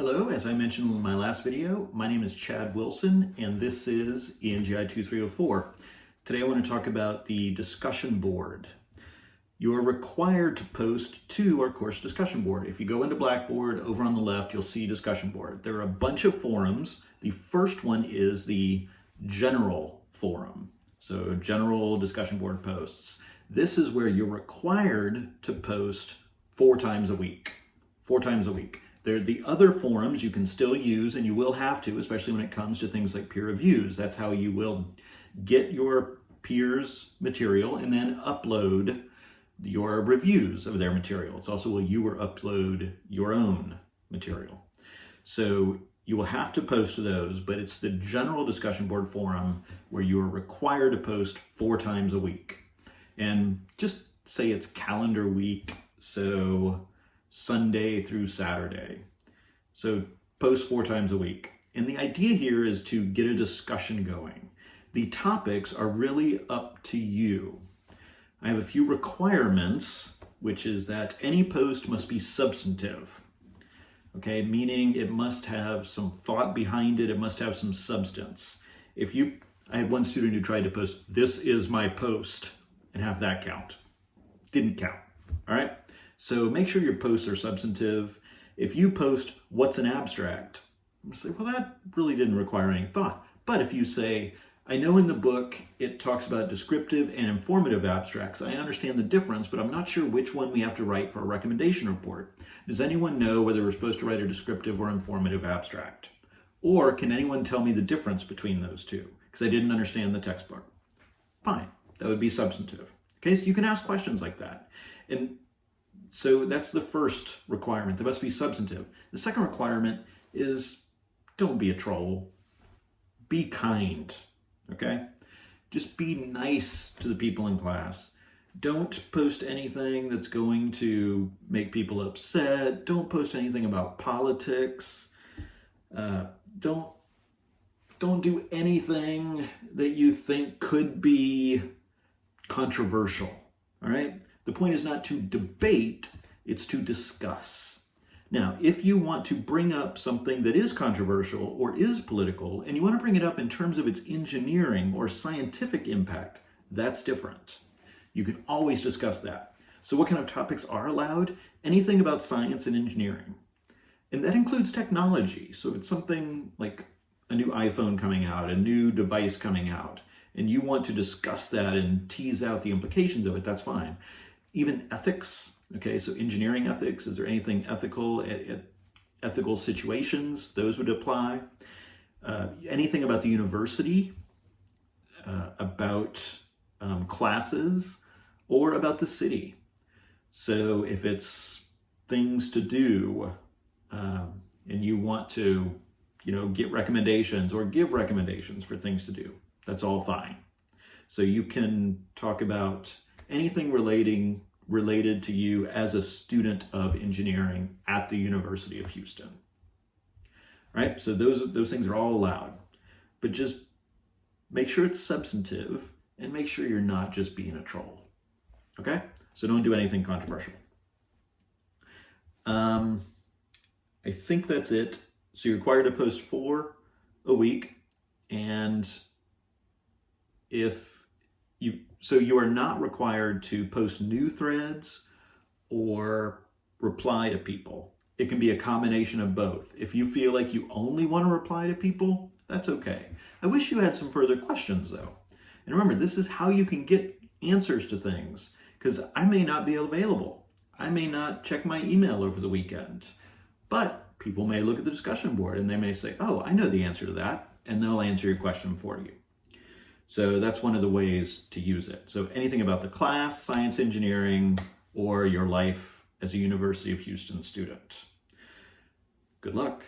Hello, as I mentioned in my last video, my name is Chad Wilson and this is ENGI 2304. Today I want to talk about the discussion board. You're required to post to our course discussion board. If you go into Blackboard, over on the left, you'll see discussion board. There are a bunch of forums. The first one is the general forum. So general discussion board posts. This is where you're required to post 4 times a week. 4 times a week. The other forums you can still use, and you will have to, especially when it comes to things like peer reviews. That's how you will get your peers' material and then upload your reviews of their material. It's also where you will upload your own material. So you will have to post to those, but it's the general discussion board forum where you are required to post 4 times a week. And just say it's calendar week, so Sunday through Saturday. So post 4 times a week. And the idea here is to get a discussion going. The topics are really up to you. I have a few requirements, which is that any post must be substantive. Okay, meaning it must have some thought behind it. It must have some substance. I had one student who tried to post, "This is my post," and have that count. Didn't count, all right? So make sure your posts are substantive. If you post, "What's an abstract?" I'm say, well, that really didn't require any thought. But if you say, "I know in the book it talks about descriptive and informative abstracts. I understand the difference, but I'm not sure which one we have to write for a recommendation report. Does anyone know whether we're supposed to write a descriptive or informative abstract? Or can anyone tell me the difference between those two? Because I didn't understand the textbook." Fine, that would be substantive. Okay, so you can ask questions like that. And so that's the first requirement. They must be substantive. The second requirement is don't be a troll. Be kind, okay? Just be nice to the people in class. Don't post anything that's going to make people upset. Don't post anything about politics. Don't do anything that you think could be controversial, all right? The point is not to debate, it's to discuss. Now, if you want to bring up something that is controversial or is political, and you want to bring it up in terms of its engineering or scientific impact, that's different. You can always discuss that. So what kind of topics are allowed? Anything about science and engineering. And that includes technology. So if it's something like a new iPhone coming out, a new device coming out, and you want to discuss that and tease out the implications of it, that's fine. Even ethics, okay, so engineering ethics, is there anything ethical, ethical situations, those would apply. Anything about the university, about classes, or about the city. So if it's things to do, and you want to, get recommendations or give recommendations for things to do, that's all fine. So you can talk about anything related to you as a student of engineering at the University of Houston. Right? So those things are all allowed. But just make sure it's substantive and make sure you're not just being a troll. Okay? So don't do anything controversial. I think that's it. So you're required to post 4 a week, and you are not required to post new threads or reply to people. It can be a combination of both. If you feel like you only want to reply to people, that's okay. I wish you had some further questions though. And remember, this is how you can get answers to things, because I may not be available. I may not check my email over the weekend, but people may look at the discussion board and they may say, "Oh, I know the answer to that," and they'll answer your question for you. So that's one of the ways to use it. So anything about the class, science, engineering, or your life as a University of Houston student. Good luck.